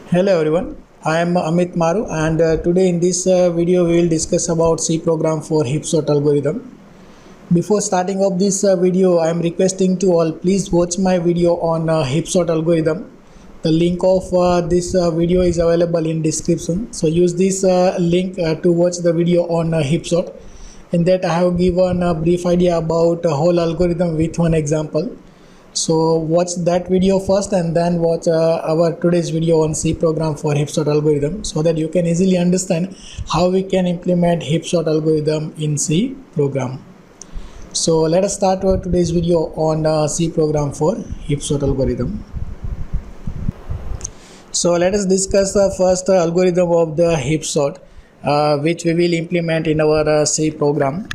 Hello everyone, I am Amit Maru and today in this video we will discuss about C program for Hipshot algorithm. Before starting off this video, I am requesting to all please watch my video on Hipshot algorithm. The link of this video is available in description. So use this link to watch the video on Hipshot. In that I have given a brief idea about a whole algorithm with one example. So watch that video first and then watch our today's video on C program for Hipshot algorithm so that you can easily understand how we can implement Hipshot algorithm in C program. So let us start our today's video on C program for Hipshot algorithm. So let us discuss the first algorithm of the Hipshot which we will implement in our C program.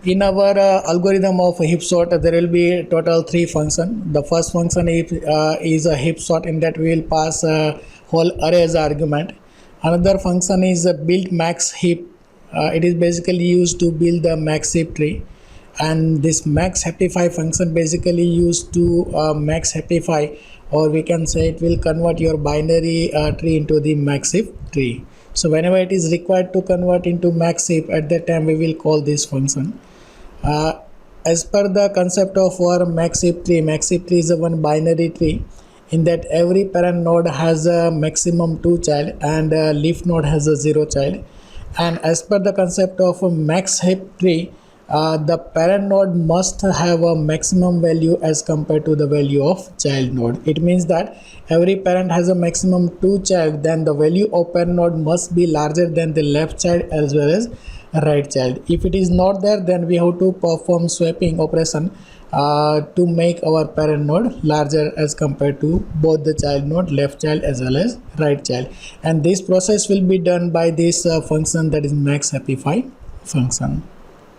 In our algorithm of Hipshot, there will be total three functions. The first function is a Hipshot, in that we will pass a whole array as argument. Another function is a build max heap. It is basically used to build the max heap tree, and this max happify function basically used to max happify, or we can say it will convert your binary tree into the max heap tree. So whenever it is required to convert into max heap, at that time we will call this function. As per the concept of our max heap tree is a one binary tree, in that every parent node has a maximum 2 child and leaf node has a 0 child. And as per the concept of a max heap tree, the parent node must have a maximum value as compared to the value of child node. It means that every parent has a maximum 2 child, then the value of parent node must be larger than the left child as well as right child. If it is not there, then we have to perform swapping operation to make our parent node larger as compared to both the child node, left child as well as right child. And this process will be done by this function, that is max happify function.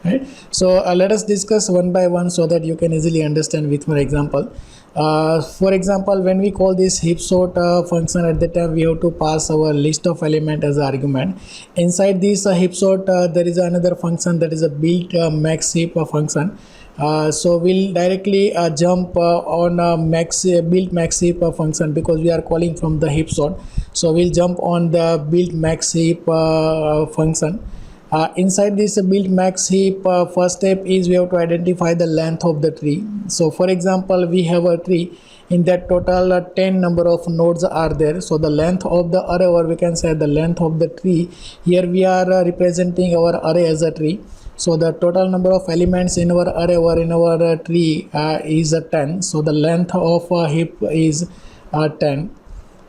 Right, so let us discuss one by one so that you can easily understand with my example. For example, when we call this Hipshot function, at the time we have to pass our list of element as argument. Inside this Hipshot there is another function, that is a build max heap function. So we'll directly jump on build max heap function because we are calling from the Hipshot. So we'll jump on the build max heap function. Inside this build max heap, first step is we have to identify the length of the tree. So for example, we have a tree, in that total 10 number of nodes are there. So the length of the array, or we can say the length of the tree, here we are representing our array as a tree. So the total number of elements in our array or in our tree is 10. So the length of a heap is 10.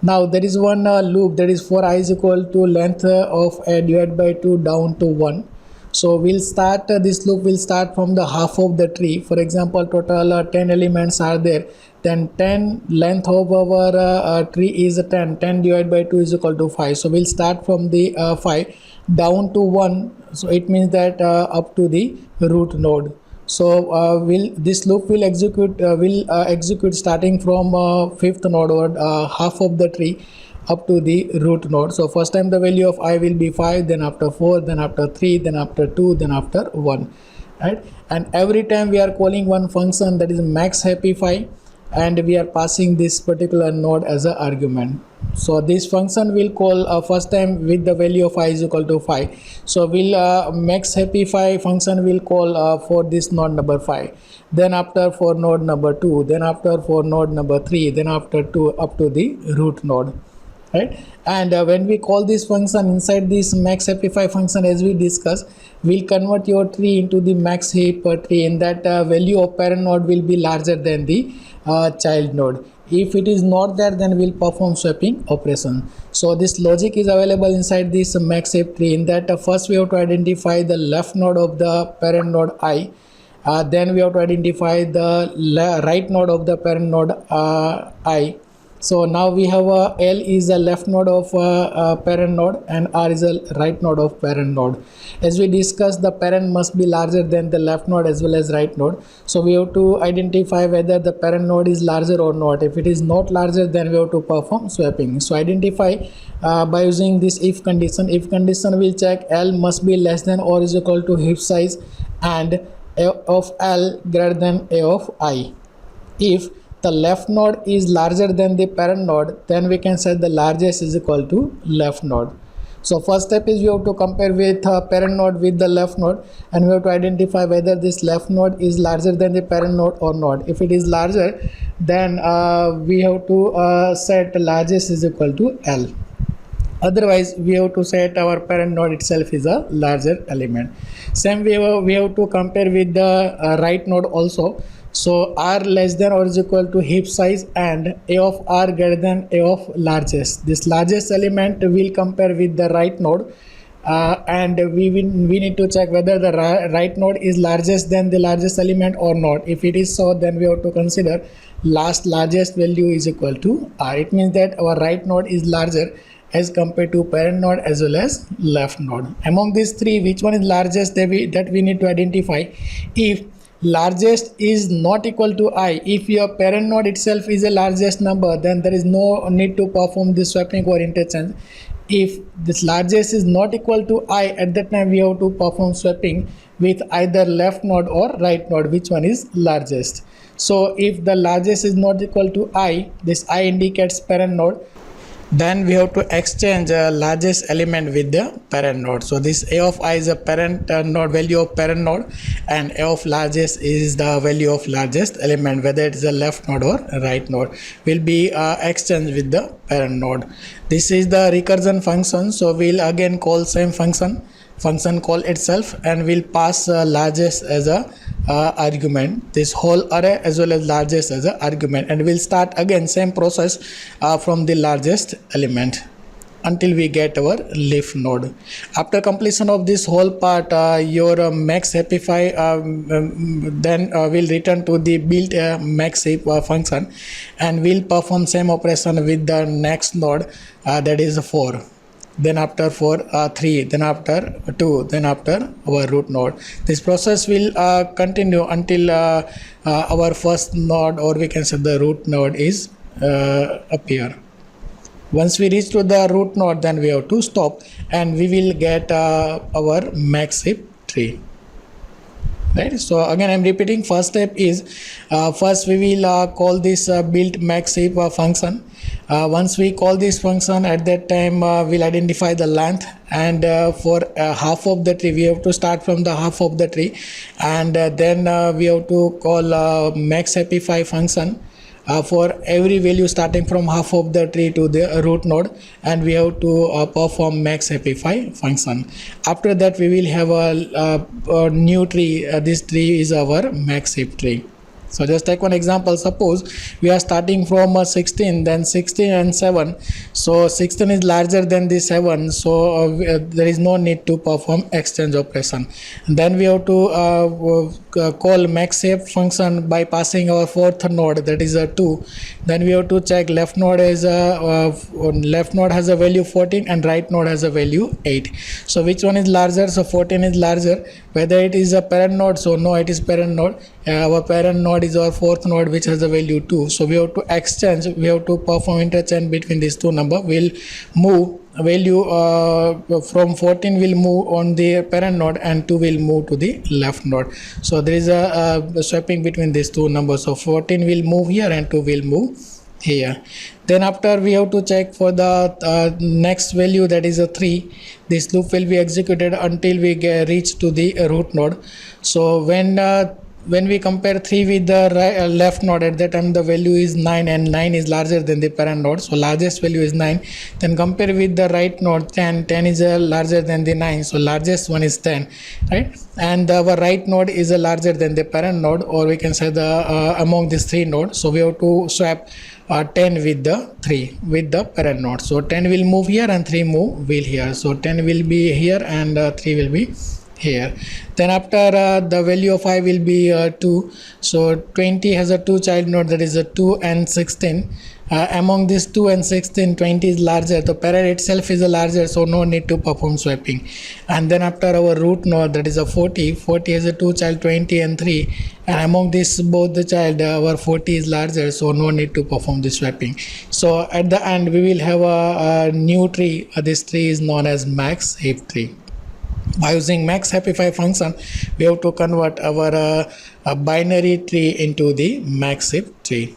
Now there is one loop, that is for I is equal to length of a divided by 2 down to 1. So we'll start this loop will start from the half of the tree. For example, total 10 elements are there, then 10 length of our tree is 10 divided by 2 is equal to 5. So we'll start from the 5 down to 1. So it means that up to the root node. So this loop will execute starting from fifth node, or half of the tree, up to the root node. So first time the value of I will be 5, then after 4, then after 3, then after 2, then after 1, right? And every time we are calling one function, that is max happify, and we are passing this particular node as an argument. So this function will call first time with the value of I is equal to 5. So we'll max happify function will call for this node number 5, then after for node number 2, then after for node number 3, then after 2 up to the root node, right? And when we call this function inside this max happify function, as we discussed, we'll convert your tree into the max heap tree, in that value of parent node will be larger than the child node. If it is not there, then we'll perform swapping operation. So this logic is available inside this max heap tree, in that first we have to identify the left node of the parent node I, then we have to identify the right node of the parent node I. So now we have L is the left node of parent node and R is the right node of parent node. As we discussed, the parent must be larger than the left node as well as right node. So we have to identify whether the parent node is larger or not. If it is not larger, then we have to perform swapping. So identify by using this if condition. If condition will check L must be less than or is equal to heap size and A of L greater than A of I. If the left node is larger than the parent node, then we can say the largest is equal to left node. So first step is we have to compare with parent node with the left node, and we have to identify whether this left node is larger than the parent node or not. If it is larger, then we have to set largest is equal to L. Otherwise, we have to set our parent node itself is a larger element. Same we have to compare with the right node also. So R less than or is equal to heap size and A of R greater than A of largest. This largest element will compare with the right node, and we need to check whether the right node is largest than the largest element or not. If it is so, then we have to consider largest value is equal to R. It means that our right node is larger as compared to parent node as well as left node. Among these three, which one is largest that we need to identify. If largest is not equal to I, if your parent node itself is a largest number, then there is no need to perform this swapping or interchange. If this largest is not equal to I, at that time we have to perform swapping with either left node or right node, which one is largest. So if the largest is not equal to I, this I indicates parent node, then we have to exchange largest element with the parent node. So this A of I is a parent node, value of parent node, and A of largest is the value of largest element, whether it is a left node or right node, will be exchanged with the parent node. This is the recursion function. So we'll again call same function call itself, and we'll pass largest as a argument, this whole array as well as largest as a argument, and we'll start again same process from the largest element until we get our leaf node. After completion of this whole part, your max heapify then will return to the built max heap function, and we'll perform same operation with the next node, that is 4. Then after 4, 3, then after 2, then after our root node. This process will continue until our first node, or we can say the root node, is appear. Once we reach to the root node, then we have to stop, and we will get our max heap tree. Right. So again, I'm repeating. First step is first we will call this built max heap function. Once we call this function, at that time we'll identify the length, and for half of the tree we have to start from the half of the tree, and then we have to call max heapify function for every value starting from half of the tree to the root node, and we have to perform max heapify function. After that we will have a new tree. This tree is our max heap tree. So just take one example. Suppose we are starting from 16, then 16 and 7. So 16 is larger than the 7. So there is no need to perform exchange operation. And then we have to call max heap function by passing our fourth node, that is a 2. Then we have to check left node has a value 14 and right node has a value 8. So which one is larger? So 14 is larger. Whether it is a parent node, so no, it is parent node. Our parent node is our fourth node, which has a value 2. So we have to exchange, we have to perform interchange between these two numbers. We'll move value from 14 will move on the parent node, and 2 will move to the left node. So there is a swapping between these two numbers. So 14 will move here and 2 will move here. Then after we have to check for the next value, that is a 3. This loop will be executed until we reach to the root node. So when we compare 3 with the left node, at that time the value is 9, and 9 is larger than the parent node, so largest value is 9. Then compare with the right node, 10 is larger than the 9, so largest one is 10, right? And our right node is larger than the parent node, or we can say the among these three nodes. So we have to swap 10 with the 3 with the parent node. So 10 will move here and 3 will here. So 10 will be here and 3 will be here. Then after the value of I will be 2. So 20 has a 2 child node, that is a 2 and 16. Among these 2 and 16, 20 is larger. The parent itself is a larger, so no need to perform swapping. And then after our root node, that is a 40. 40 has a 2 child, 20 and 3. And among this both the child, our 40 is larger, so no need to perform the swapping. So at the end we will have a new tree. This tree is known as max heap tree. By using max heapify function, we have to convert our binary tree into the max heap tree.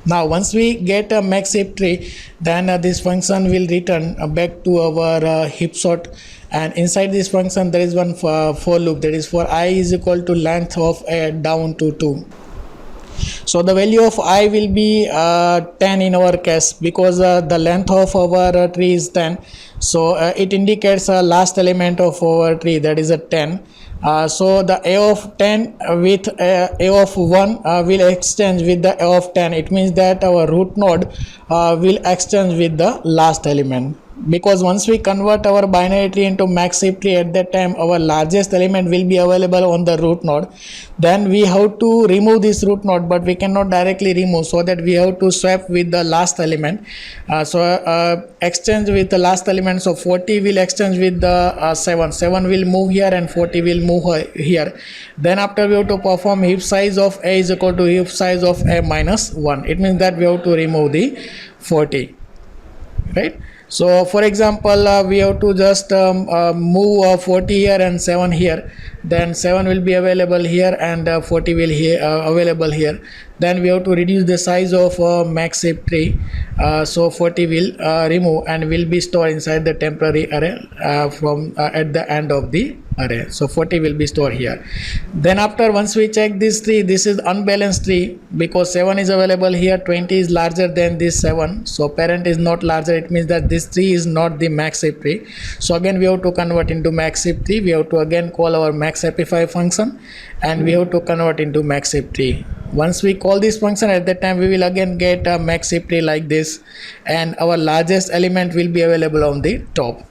Now once we get a max heap tree, then this function will return back to our heap sort, and inside this function there is one for loop, that is for I is equal to length of down to 2. So the value of I will be 10 in our case, because the length of our tree is 10. So it indicates last element of our tree, that is a 10. So the a of 10 with a of 1 will exchange with the a of 10. It means that our root node will exchange with the last element, because once we convert our binary tree into max heap tree, at that time our largest element will be available on the root node. Then we have to remove this root node, but we cannot directly remove, so that we have to swap with the last element. Exchange with the last element. So 40 will exchange with the 7 will move here, and 40 will move here. Then after we have to perform heap size of a is equal to heap size of a minus 1. It means that we have to remove the 40, right? So for example, we have to just move 40 here and 7 here. Then 7 will be available here, and 40 will available here. Then we have to reduce the size of max heap tree. So 40 will remove and will be stored inside the temporary array from at the end of the array. So 40 will be stored here. Then after, once we check this tree, this is unbalanced tree, because 7 is available here, 20 is larger than this 7. So parent is not larger. It means that this tree is not the max heap tree. So again we have to convert into max heap tree. We have to again call our max happify function, and we have to convert into max heap tree. Once we call this function, at that time we will again get a max heap tree like this, and our largest element will be available on the top.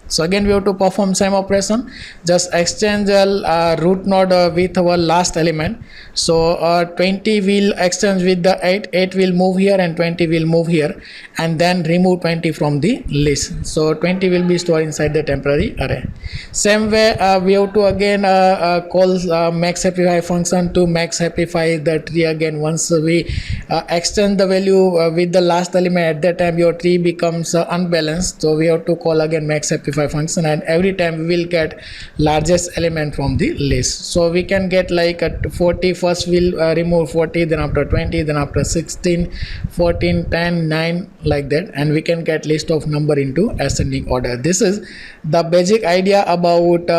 So again we have to perform same operation, just exchange root node with our last element. So 20 will exchange with the 8 will move here, and 20 will move here, and then remove 20 from the list. So 20 will be stored inside the temporary array. Same way we have to again call max happify function to max happify the tree again. Once we extend the value with the last element, at that time your tree becomes unbalanced. So we have to call again max happify function, and every time we will get largest element from the list. So we can get like a 40, first we'll remove 40, then after 20, then after 16, 14, 10, 9, like that, and we can get list of number into ascending order. This is the basic idea about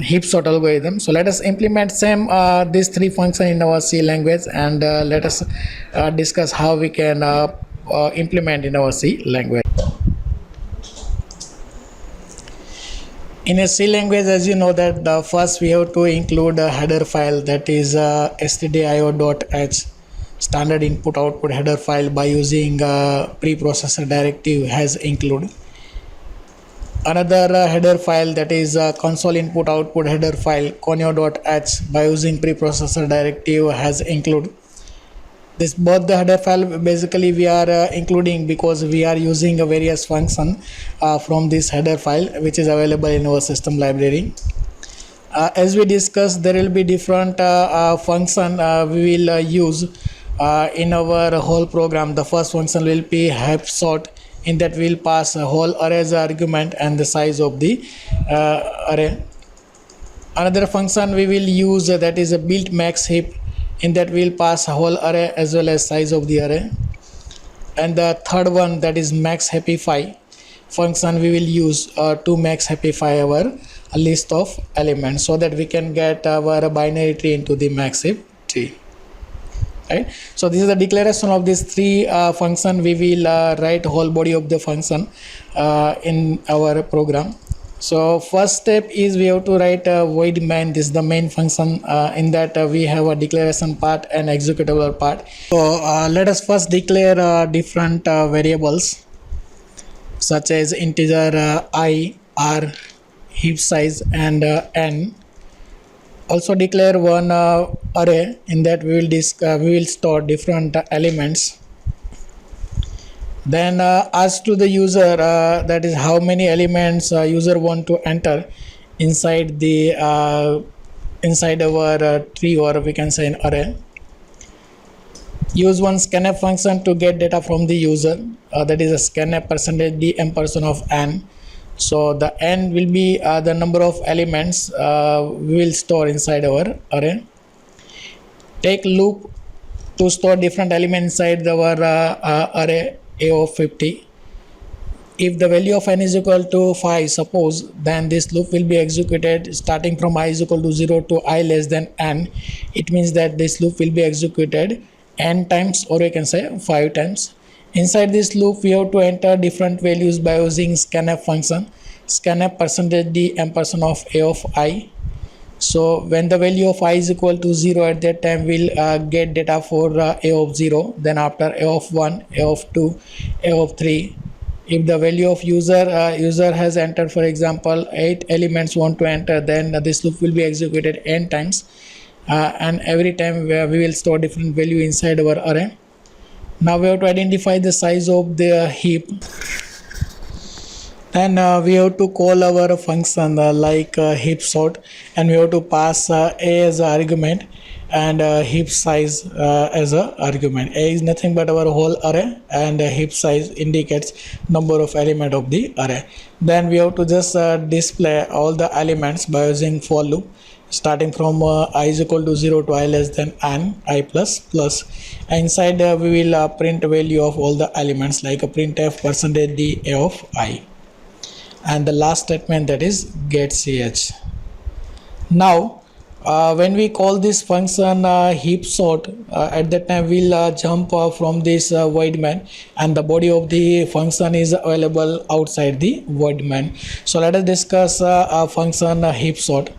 heap sort algorithm. So let us implement same these three functions in our C language, and let us discuss how we can implement in our C language. In a C language, as you know, that first we have to include a header file, that is stdio.h, standard input output header file, by using preprocessor directive has include. Another header file, that is console input output header file conio.h, by using preprocessor directive has include. This both the header file basically we are including because we are using a various function from this header file, which is available in our system library. As we discussed, there will be different function we will use in our whole program. The first function will be heap sort, in that we will pass a whole array as argument and the size of the array. Another function we will use that is a build max heap, in that we will pass a whole array as well as size of the array. And the third one, that is max happify function, we will use to max happify our list of elements, so that we can get our binary tree into the max heap tree, right? So this is the declaration of these three function. We will write whole body of the function in our program. So first step is we have to write a void main. This is the main function. In that we have a declaration part and executable part. So let us first declare different variables such as integer I, r, heap size, and n. Also declare one array, in that we will store different elements. Then ask to the user, that is how many elements user want to enter inside the inside our tree, or we can say an array. Use one scanf function to get data from the user, that is a scanf %d m% of n. So the n will be the number of elements we will store inside our array. Take loop to store different elements inside our array A of 50. If the value of n is equal to 5, suppose, then this loop will be executed starting from I is equal to 0 to I less than n. It means that this loop will be executed n times, or we can say 5 times. Inside this loop, we have to enter different values by using scanf function. Scanf %d ampersand of A of I. So when the value of I is equal to 0, at that time we'll get data for A of 0, then after A of 1, A of 2, A of 3. If the value of user has entered, for example, 8 elements want to enter, then this loop will be executed n times, and every time we will store different value inside our array. Now we have to identify the size of the heap. Then we have to call our function like heap sort, and we have to pass A as an argument and heap size as a argument. A is nothing but our whole array, and heap size indicates number of element of the array. Then we have to just display all the elements by using for loop, starting from I is equal to 0 to I less than n, I plus plus. Inside we will print value of all the elements like a printf %d A of I, and the last statement, that is get ch. Now when we call this function heap sort, at that time we'll jump from this void main, and the body of the function is available outside the void main. So let us discuss a function heap sort.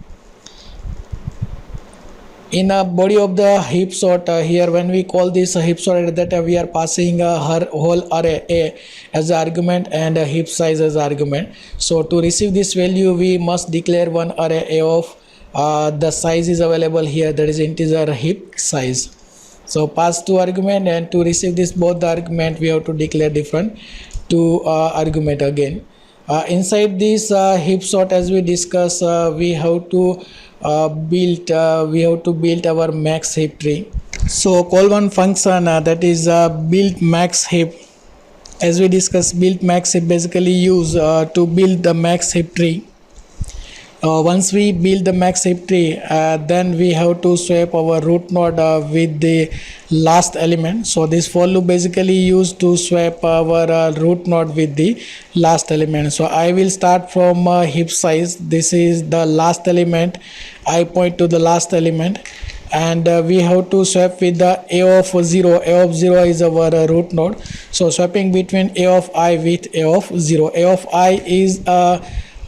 In a body of the heap sort, here when we call this heap sort, at that time we are passing her whole array A as argument and heap size as argument. So to receive this value, we must declare one array A of the size is available here, that is integer heap size. So pass two argument, and to receive this both the argument we have to declare different two argument again. Inside this heap sort, as we discuss, we have to build our max heap tree. So call one function that is build max heap. As we discuss, build max heap basically use to build the max heap tree. Once we build the max heap tree, then we have to swap our root node with the last element. So this for loop basically used to swap our root node with the last element. So I will start from heap size. This is the last element. I point to the last element, and we have to swap with the A of 0. A of 0 is our root node. So swapping between A of I with A of 0. A of I is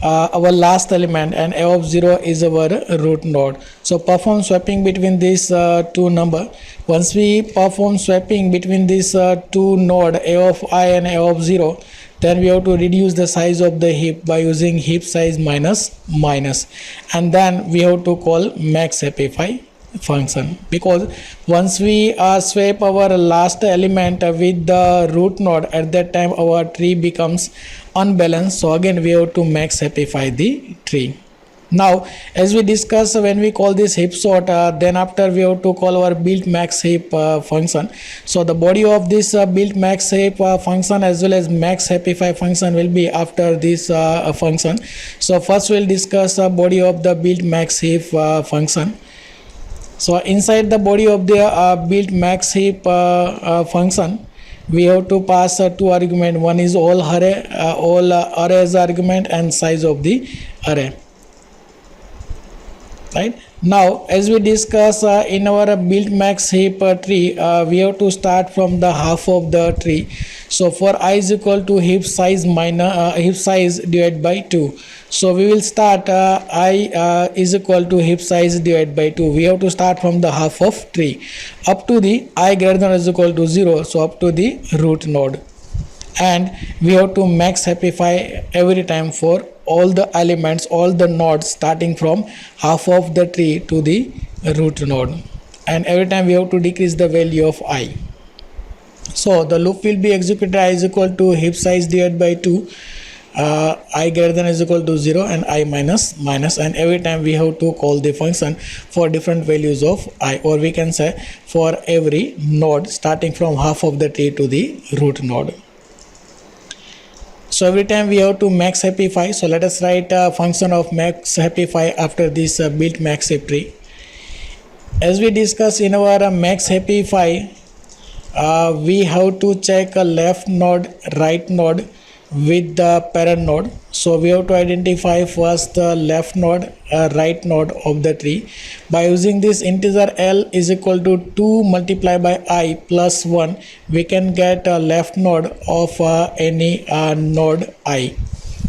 our last element, and A of 0 is our root node. So perform swapping between these two number. Once we perform swapping between these two node, A of I and A of 0, then we have to reduce the size of the heap by using heap size minus, and then we have to call max happify function, because once we swap our last element with the root node, at that time our tree becomes unbalanced. So again we have to max happify the tree. Now as we discuss, when we call this heap sort, then after we have to call our build max heap function. So the body of this build max heap function as well as max happify function will be after this function. So first we'll discuss body of the build max heap function. So inside the body of the build max heap function, we have to pass two argument. One is all array as argument, and size of the array. Right now, as we discuss in our build max heap tree, we have to start from the half of the tree. So for I is equal to heap size minus heap size divided by 2. So we will start I is equal to heap size divided by 2. We have to start from the half of tree up to the I greater than or is equal to 0. So up to the root node, and we have to max happify every time for all the elements, all the nodes starting from half of the tree to the root node, and every time we have to decrease the value of I. So the loop will be executed I is equal to heap size divided by 2, I greater than is equal to 0, and I minus, and every time we have to call the function for different values of I, or we can say for every node starting from half of the tree to the root node. So every time we have to max happify. So let us write a function of max happify after this build max heap tree. As we discuss in our max happify, we have to check a left node, right node with the parent node. So we have to identify first the left node, right node of the tree. By using this integer L is equal to 2 multiplied by I plus 1, we can get a left node of any node I.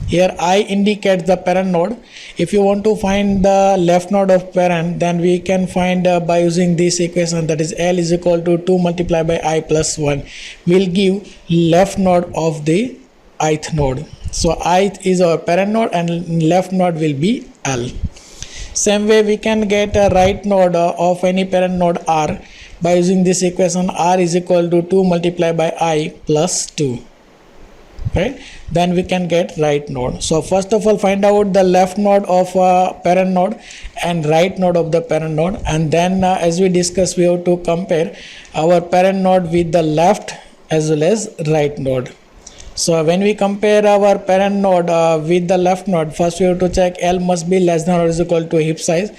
Here I indicates the parent node. If you want to find the left node of parent, then we can find by using this equation, that is L is equal to 2 multiplied by I plus 1 will give left node of the ith node. So ith is our parent node and left node will be L. Same way we can get a right node of any parent node R by using this equation. R is equal to 2 multiplied by I plus 2. Right, then we can get right node. So first of all, find out the left node of parent node and right node of the parent node, and then as we discussed, we have to compare our parent node with the left as well as right node. So when we compare our parent node with the left node, first we have to check L must be less than or is equal to heap size,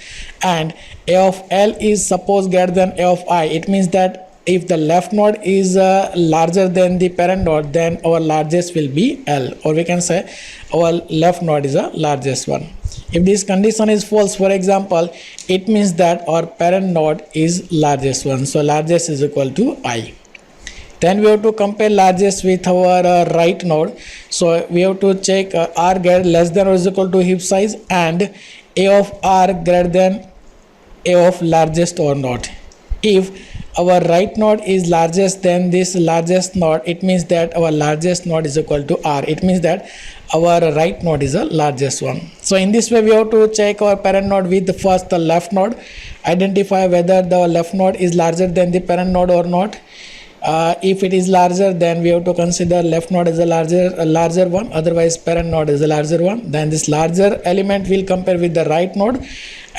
and A of L is suppose greater than A of I. It means that if the left node is larger than the parent node, then our largest will be L, or we can say our left node is the largest one. If this condition is false, for example, it means that our parent node is largest one. So largest is equal to I. Then we have to compare largest with our right node. So we have to check R less than or is equal to heap size and A of R greater than A of largest or not. If our right node is largest than this largest node, it means that our largest node is equal to R. It means that our right node is the largest one. So in this way we have to check our parent node with the first the left node, identify whether the left node is larger than the parent node or not. If it is larger, then we have to consider left node as a larger one, otherwise parent node is a larger one. Then this larger element will compare with the right node,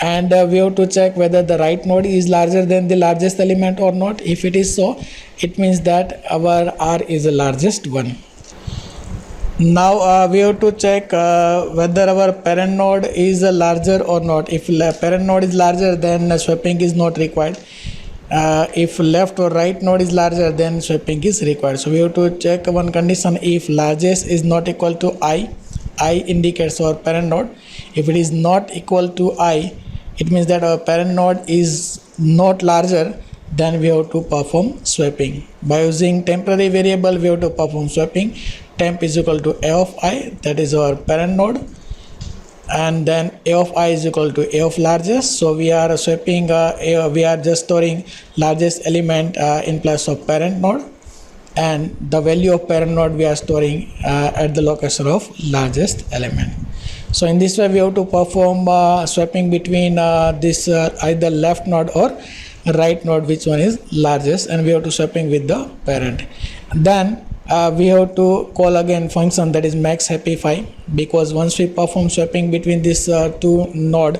and we have to check whether the right node is larger than the largest element or not. If it is so, it means that our R is the largest one. Now we have to check whether our parent node is larger or not. If parent node is larger, then swapping is not required. If left or right node is larger, then swapping is required. So we have to check one condition. If largest is not equal to I indicates our parent node. If it is not equal to I, it means that our parent node is not larger, then we have to perform swapping. By using temporary variable, we have to perform swapping. Temp is equal to A of I, that is our parent node, and then A of I is equal to A of largest. So we are swapping we are just storing largest element in place of parent node, and the value of parent node we are storing at the location of largest element. So in this way we have to perform swapping between this either left node or right node, which one is largest, and we have to swapping with the parent. Then we have to call again function, that is max happify, because once we perform swapping between these two node,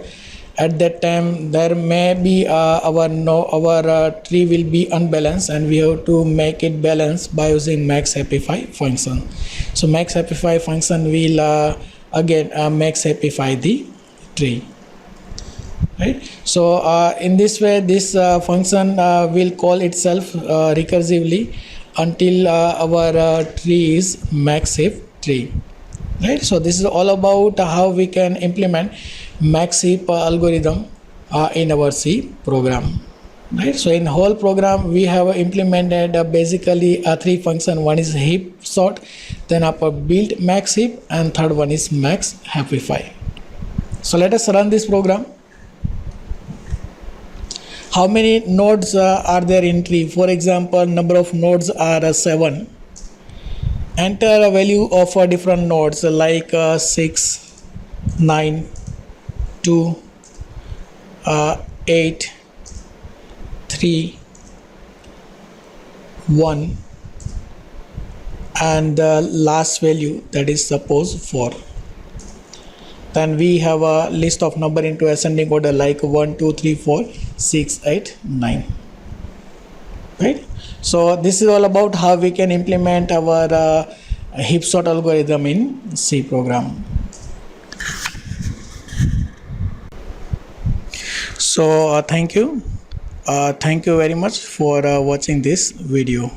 at that time there may be our tree will be unbalanced, and we have to make it balanced by using max happify function. So max happify function will again max happify the tree. Right. So in this way this function will call itself recursively until our tree is max heap tree. Right. So this is all about how we can implement max heap algorithm in our C program. Right. So in whole program we have implemented basically three functions. One is heap sort, then upper build max heap, and third one is max happify. So let us run this program. How many nodes are there in tree? For example, number of nodes are 7. Enter a value of different nodes like 6, 9, 2, 8, 3, 1, and the last value, that is suppose 4. Then we have a list of number into ascending order like 1, 2, 3, 4, 6, 8, 9. Right. So this is all about how we can implement our heap sort algorithm in C program. So thank you. Thank you very much for watching this video.